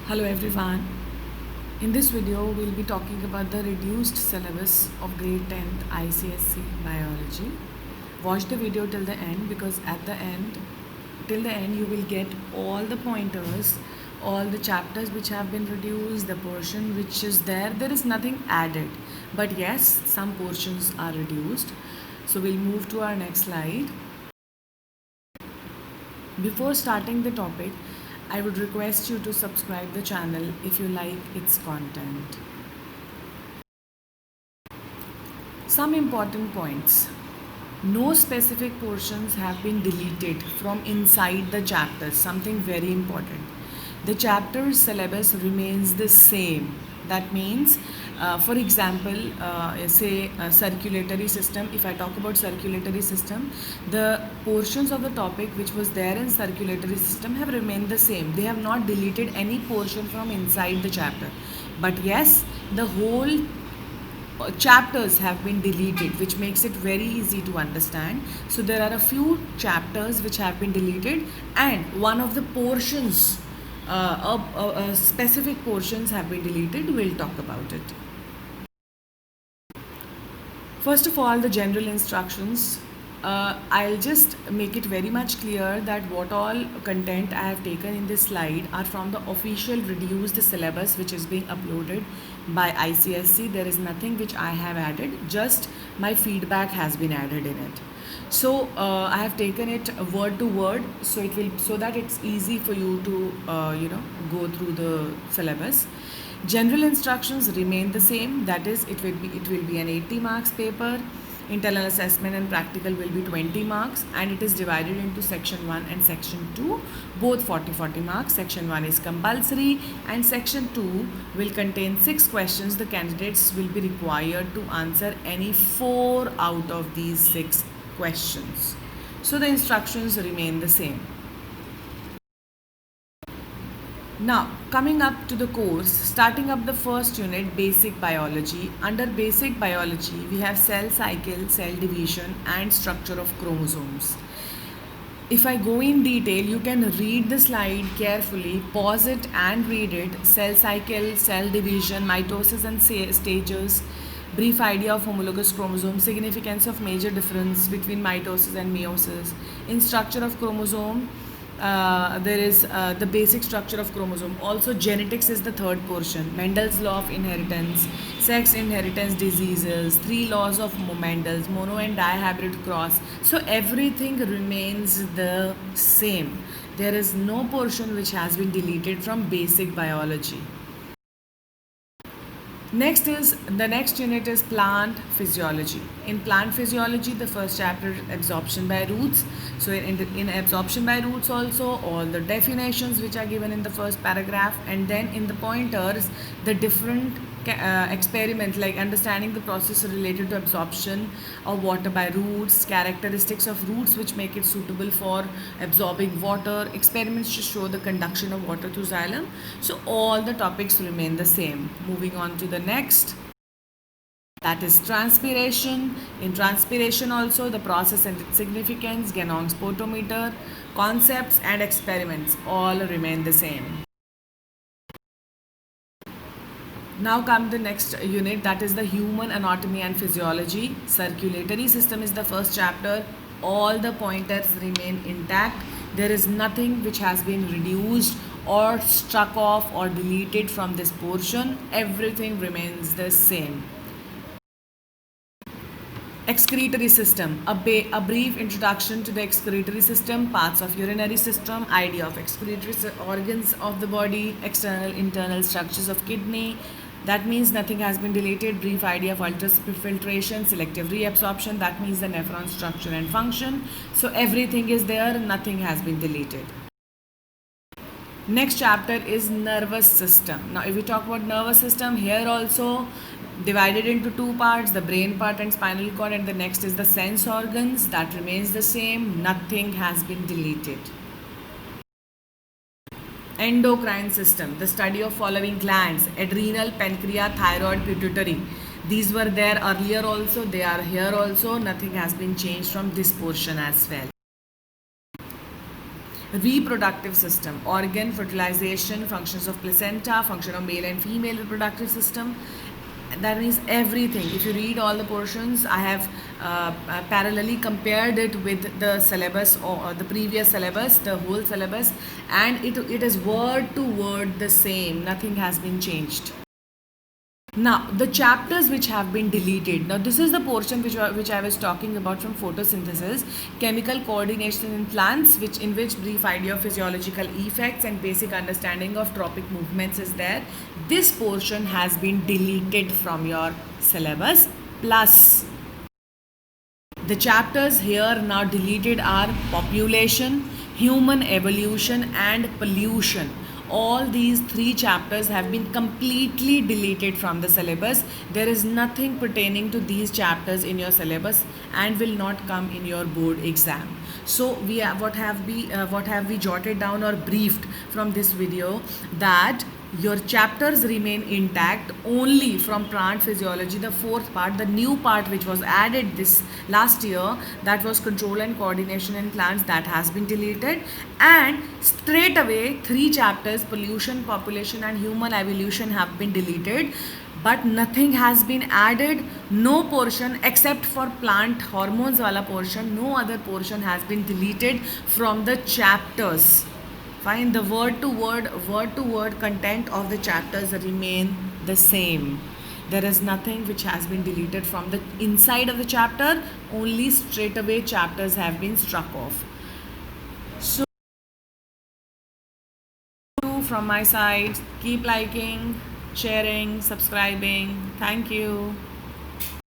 Hello everyone. In this video, we'll be talking about the reduced syllabus of grade 10th ICSE biology. Watch the video till the end because till the end, you will get all the pointers, all the chapters which have been reduced, the portion which is there. There is nothing added, but yes, some portions are reduced. So we'll move to our next slide. Before starting the topic, I would request you to subscribe the channel if you like its content. Some important points. No specific portions have been deleted from inside the chapter, something very important. The chapter's syllabus remains the same. That means, for example, say circulatory system. If I talk about circulatory system, the portions of the topic which was there in circulatory system have remained the same. They have not deleted any portion from inside the chapter. But yes, the whole chapters have been deleted, which makes it very easy to understand. So there are a few chapters which have been deleted, and one of the portions, specific portions have been deleted. We'll talk about it. First of all, the general instructions. I'll just make it very much clear that what all content I have taken in this slide are from the official reduced syllabus which is being uploaded by ICSE. There is nothing which I have added, just my feedback has been added in it. So I have taken it word to word, so that it's easy for you to go through the syllabus. General instructions remain the same. That is, it will be an 80 marks paper. Internal assessment and practical will be 20 marks, and it is divided into section 1 and section 2, both 40 marks. Section 1 is compulsory and section 2 will contain 6 questions. The candidates will be required to answer any 4 out of these 6 questions. So the instructions remain the same. Now, coming up to the course, starting up the first unit, basic biology. Under basic biology, we have cell cycle, cell division, and structure of chromosomes. If I go in detail, you can read the slide carefully, pause it and read it. Cell cycle, cell division, mitosis and stages, brief idea of homologous chromosome, significance of major difference between mitosis and meiosis. In structure of chromosome, there is the basic structure of chromosome. Also, genetics is the third portion. Mendel's law of inheritance, sex inheritance diseases, 3 laws of Mendel's, mono and dihybrid cross. So everything remains the same. There is no portion which has been deleted from basic biology. The next unit is plant physiology. In plant physiology, the first chapter is absorption by roots. So in absorption by roots also, all the definitions which are given in the first paragraph, and then in the pointers, the different experiments like understanding the process related to absorption of water by roots, characteristics of roots which make it suitable for absorbing water, experiments to show the conduction of water through xylem. So all the topics remain the same. Moving on to the next, that is transpiration. In transpiration also, the process and its significance, Ganong's pottometer, concepts and experiments all remain the same. Now come the next unit, that is the human anatomy and physiology. Circulatory system is the first chapter. All the pointers remain intact. There is nothing which has been reduced or struck off or deleted from this portion. Everything remains the same. Excretory system, a brief introduction to the excretory system, parts of urinary system, idea of excretory organs of the body, external internal structures of kidney. That means nothing has been deleted. Brief idea of ultrafiltration, selective reabsorption. That means the nephron structure and function. So everything is there, nothing has been deleted. Next chapter is nervous system. Now if we talk about nervous system, here also divided into 2 parts, the brain part and spinal cord, and the next is the sense organs. That remains the same, nothing has been deleted. Endocrine system, the study of following glands: adrenal, pancreas, thyroid, pituitary. These were there earlier also, they are here also, nothing has been changed from this portion as well. reproductive system, organ, fertilization, functions of placenta, function of male and female reproductive system. That means everything. If you read all the portions, I have parallelly compared it with the syllabus or the previous syllabus, the whole syllabus, and it is word to word the same. Nothing has been changed. Now, the chapters which have been deleted. Now, this is the portion which I was talking about from photosynthesis, chemical coordination in plants, in which brief idea of physiological effects and basic understanding of tropic movements is there. This portion has been deleted from your syllabus. Plus, the chapters here now deleted are population, human evolution, and pollution. All these three chapters have been completely deleted from the syllabus. There is nothing pertaining to these chapters in your syllabus and will not come in your board exam. So what have we jotted down or briefed from this video, that your chapters remain intact only from plant physiology, the fourth part, the new part which was added this last year, that was control and coordination in plants, that has been deleted. And straight away, three chapters, pollution, population, and human evolution, have been deleted. But nothing has been added. No portion except for plant hormones wala portion, no other portion has been deleted from the chapters. Fine, the word to word content of the chapters remain the same. There is nothing which has been deleted from the inside of the chapter, only straight away chapters have been struck off. So from my side, keep liking, sharing, subscribing. Thank you.